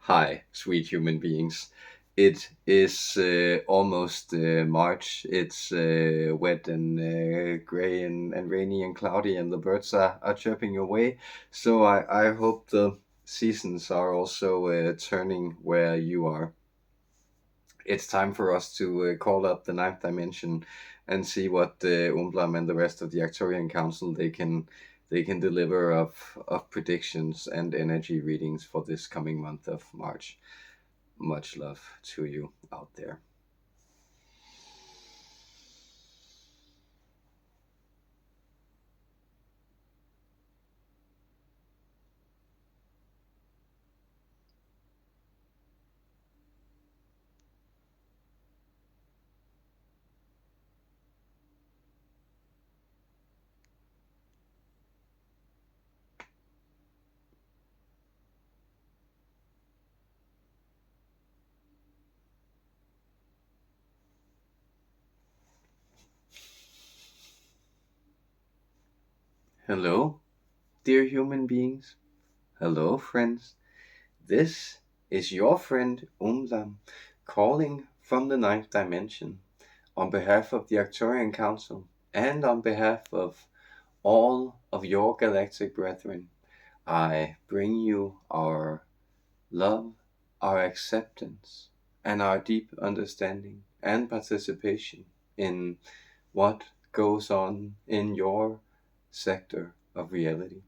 Hi, sweet human beings. It is almost March. It's wet and gray and rainy and cloudy, and the birds are chirping away. So I hope the seasons are also turning where you are. It's time for us to call up the ninth dimension and see what Umblam and the rest of the Arcturian Council they can deliver of predictions and energy readings for this coming month of March. Much love to you out there. Hello, dear human beings. Hello, friends. This is your friend Umlam calling from the ninth dimension on behalf of the Arcturian Council and on behalf of all of your galactic brethren. I bring you our love, our acceptance, and our deep understanding and participation in what goes on in your sector of reality.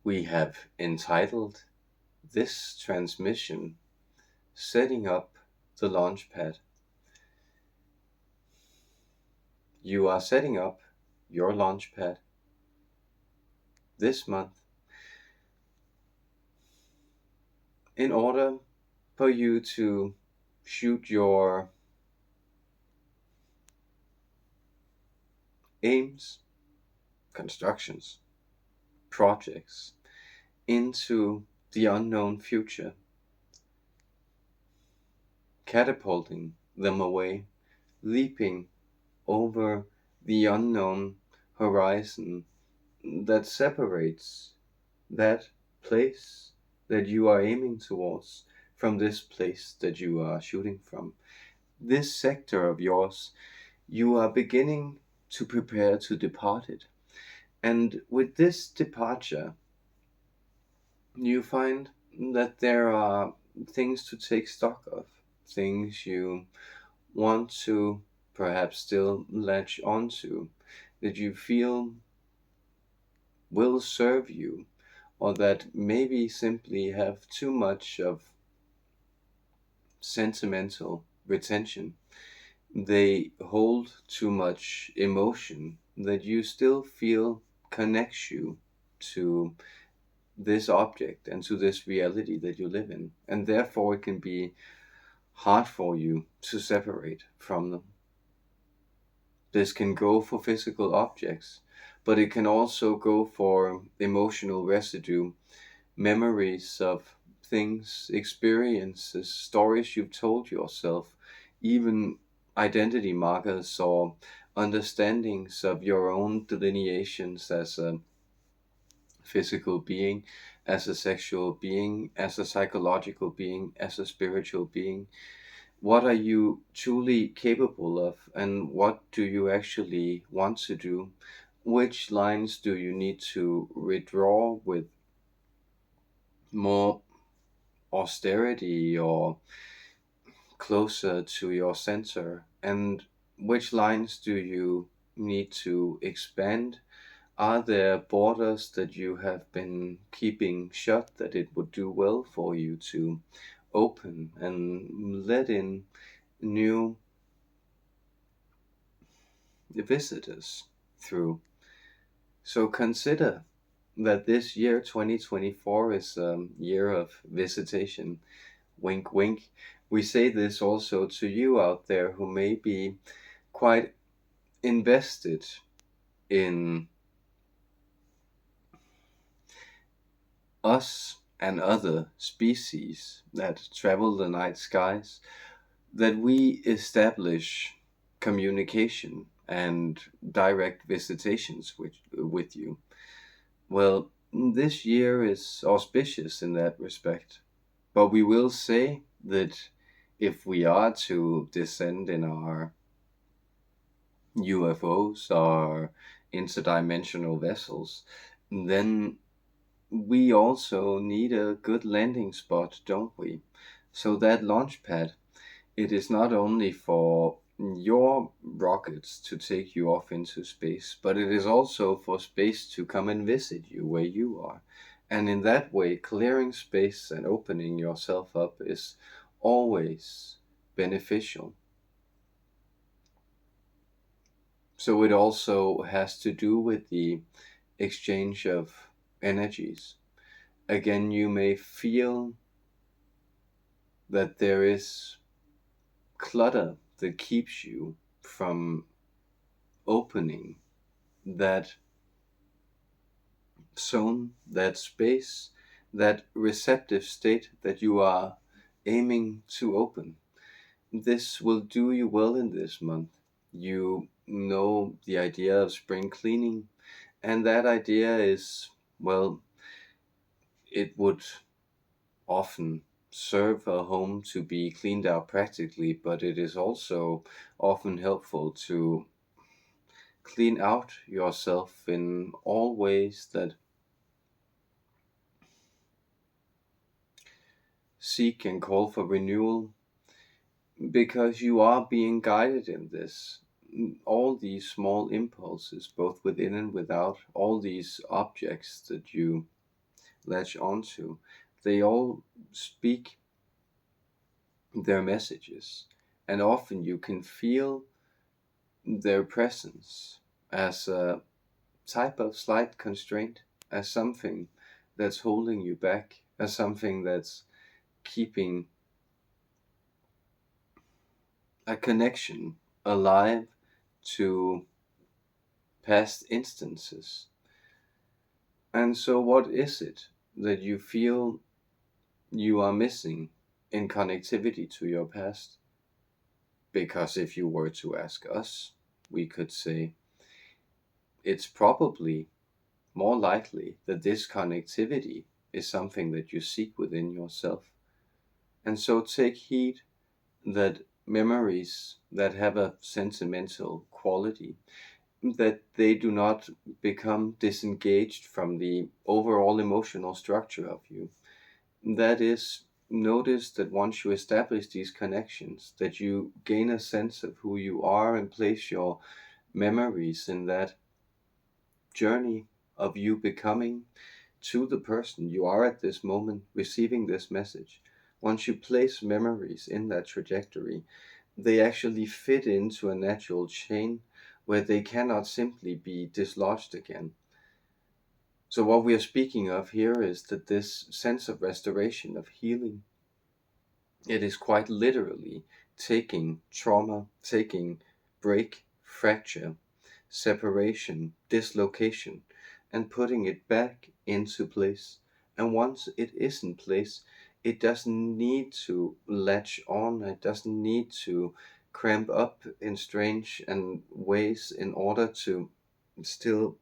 We have entitled this transmission Setting Up the Launchpad. You are setting up your launchpad this month in order for you to shoot your aims, constructions, projects into the unknown future, catapulting them away, leaping over the unknown horizon that separates that place that you are aiming towards from this place that you are shooting from. This sector of yours, you are beginning to prepare to depart it. And with this departure, you find that there are things to take stock of, things you want to perhaps still latch onto, that you feel will serve you, or that maybe simply have too much of sentimental retention. They hold too much emotion that you still feel connects you to this object and to this reality that you live in, and therefore it can be hard for you to separate from them. This can go for physical objects, but it can also go for emotional residue, memories of things, experiences, stories you've told yourself, even identity markers or understandings of your own delineations as a physical being, as a sexual being, as a psychological being, as a spiritual being. What are you truly capable of, and what do you actually want to do? Which lines do you need to withdraw with more austerity or closer to your center? And which lines do you need to expand? Are there borders that you have been keeping shut that it would do well for you to open and let in new visitors through? So consider that this year 2024 is a year of visitation. Wink, wink. We say this also to you out there who may be quite invested in us and other species that travel the night skies, that we establish communication and direct visitations with you. Well, This year is auspicious in that respect, but we will say that if we are to descend in our UFOs, our interdimensional vessels, then we also need a good landing spot, don't we? So that launch pad, it is not only for your rockets to take you off into space, but it is also for space to come and visit you where you are. And in that way, clearing space and opening yourself up is always beneficial. So it also has to do with the exchange of energies. Again, you may feel that there is clutter that keeps you from opening that zone, that space, that receptive state that you are aiming to open. This will do you well in this month. You know the idea of spring cleaning, and that idea is, well, it would often serve a home to be cleaned out practically, but it is also often helpful to clean out yourself in all ways that seek and call for renewal, because you are being guided in this. All these small impulses, both within and without, all these objects that you latch onto, they all speak their messages, and often you can feel their presence as a type of slight constraint, as something that's holding you back, as something that's keeping a connection alive to past instances. And so, what is it that you feel you are missing in connectivity to your past? Because if you were to ask us, we could say it's probably more likely that this connectivity is something that you seek within yourself. And so, take heed that memories that have a sentimental quality, that they do not become disengaged from the overall emotional structure of you. That is, notice that once you establish these connections, that you gain a sense of who you are and place your memories in that journey of you becoming to the person you are at this moment, receiving this message. Once you place memories in that trajectory, they actually fit into a natural chain where they cannot simply be dislodged again. So what we are speaking of here is that this sense of restoration, of healing, it is quite literally taking trauma, taking break, fracture, separation, dislocation, and putting it back into place. And once it is in place, it doesn't need to latch on, it doesn't need to cramp up in strange and ways in order to still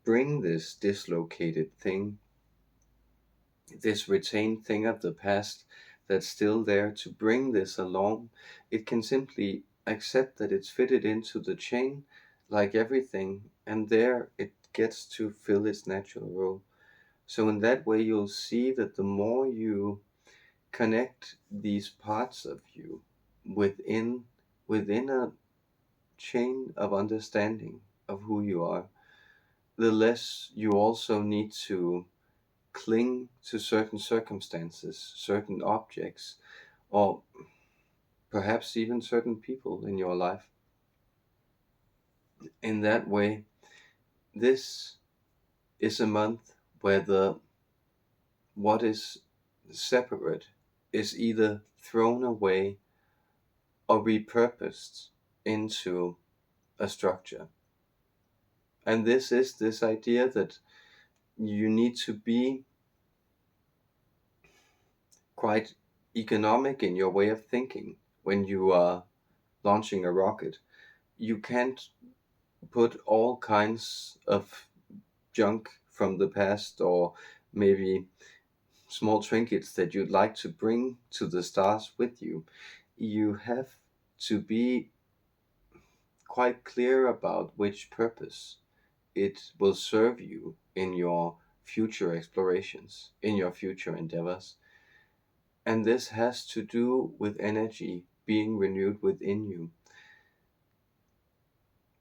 bring this dislocated thing, this retained thing of the past that's still there, to bring this along. It can simply accept that it's fitted into the chain like everything, and there it gets to fill its natural role. So in that way, you'll see that the more you connect these parts of you within a chain of understanding of who you are, the less you also need to cling to certain circumstances, certain objects, or perhaps even certain people in your life. In that way, this is a month where the what is separate is either thrown away or repurposed into a structure. And this is this idea that you need to be quite economic in your way of thinking when you are launching a rocket. You can't put all kinds of junk from the past, or maybe small trinkets that you'd like to bring to the stars with you. You have to be quite clear about which purpose it will serve you in your future explorations, in your future endeavors. And this has to do with energy being renewed within you.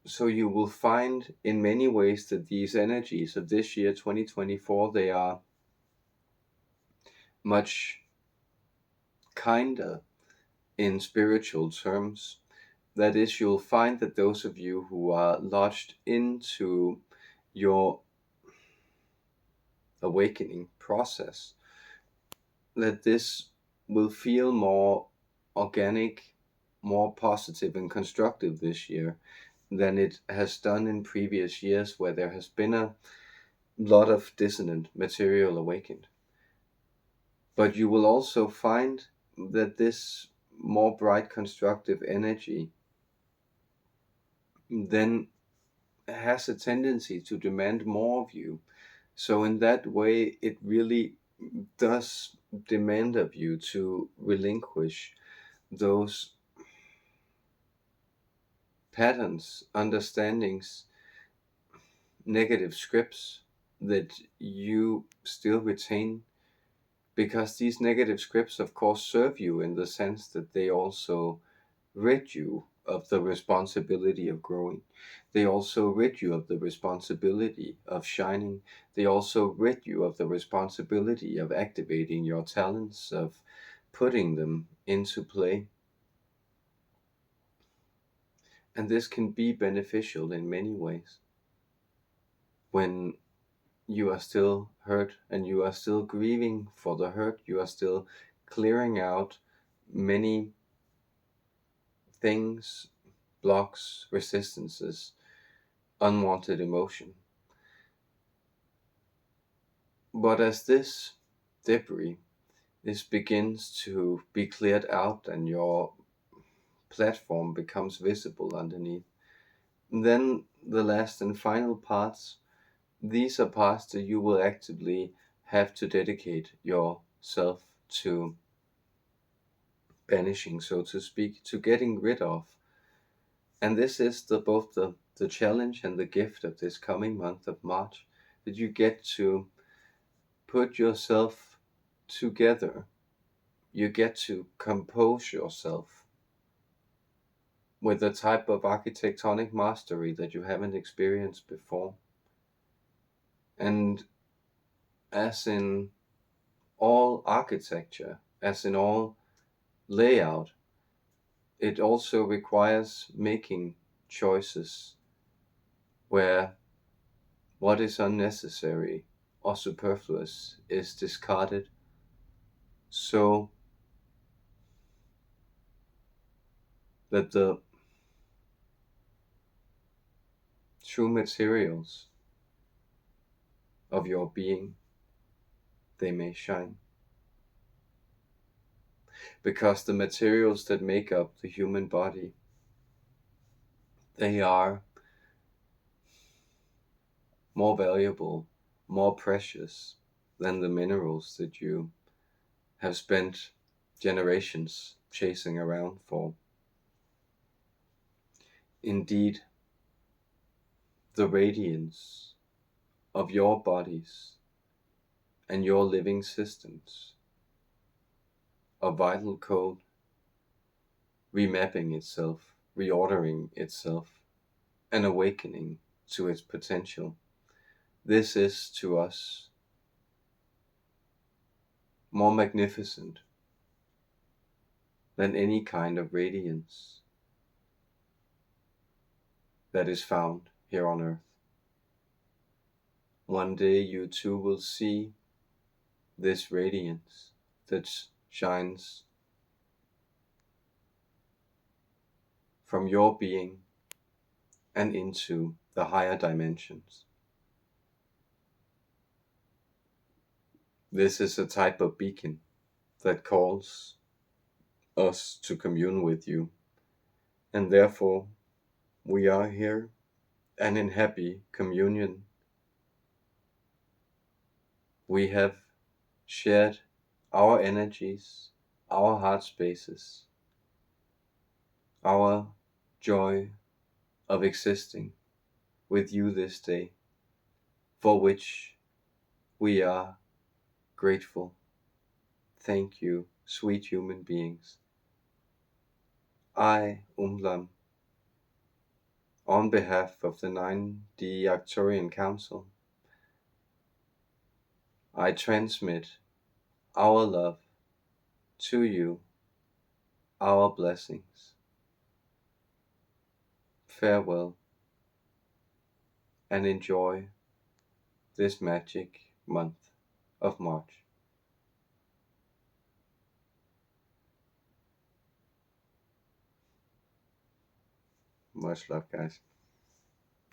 So you will find in many ways that these energies of this year, 2024, they are much kinder in spiritual terms. That is, you'll find that those of you who are lodged into your awakening process, that this will feel more organic, more positive and constructive this year than it has done in previous years, where there has been a lot of dissonant material awakened. But you will also find that this more bright constructive energy then has a tendency to demand more of you. So in that way, it really does demand of you to relinquish those patterns, understandings, negative scripts that you still retain, because these negative scripts of course serve you in the sense that they also rid you of the responsibility of growing. They also rid you of the responsibility of shining. They also rid you of the responsibility of activating your talents, of putting them into play. And this can be beneficial in many ways. When you are still hurt and you are still grieving for the hurt, you are still clearing out many things, blocks, resistances, unwanted emotion. But as this debris begins to be cleared out and your platform becomes visible underneath, then the last and final parts, these are parts that you will actively have to dedicate yourself to banishing, so to speak, to getting rid of. And this is both the challenge and the gift of this coming month of March, that you get to put yourself together. You get to compose yourself with a type of architectonic mastery that you haven't experienced before. And as in all architecture, as in all layout, it also requires making choices where what is unnecessary or superfluous is discarded, so that the true materials of your being, they may shine. Because the materials that make up the human body, they are more valuable, more precious than the minerals that you have spent generations chasing around for. Indeed, the radiance of your bodies and your living systems, a vital code, remapping itself, reordering itself, and awakening to its potential. This is to us more magnificent than any kind of radiance that is found here on earth. One day you too will see this radiance that shines from your being and into the higher dimensions. This is a type of beacon that calls us to commune with you, and therefore we are here and in happy communion We have shared our energies, our heart spaces, our joy of existing with you this day, for which we are grateful. Thank you, sweet human beings. I, Umlam, on behalf of the 9D Arcturian Council, I transmit our love to you, our blessings. Farewell, and enjoy this magic month of March. Much love, guys.